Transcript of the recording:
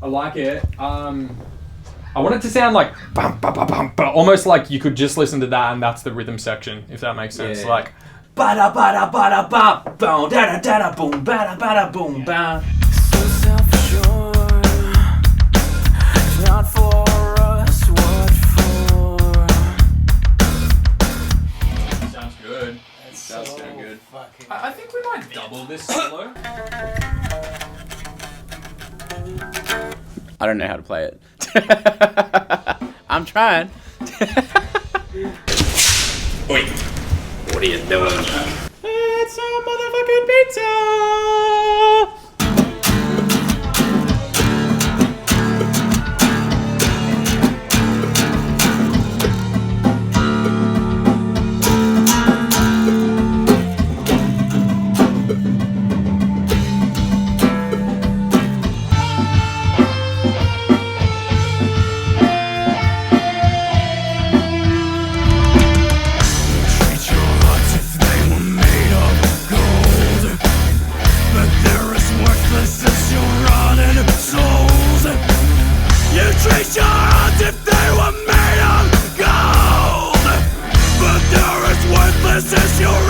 I like it. I want it to sound like bum, bum, bum, bum, but almost like you could just listen to that and that's the rhythm section, if that makes sense. Yeah. Like ba-da ba-da ba-da ba boom da da da boom ba-da ba-da boom ba. So self-assured, it's not for us, what for? Sounds good. That does sound good. I think we might double this solo. I don't know how to play it. I'm trying. Oi, what are you doing? It's a motherfucking pizza! Treat your hearts if they were made of gold, but they're as worthless as your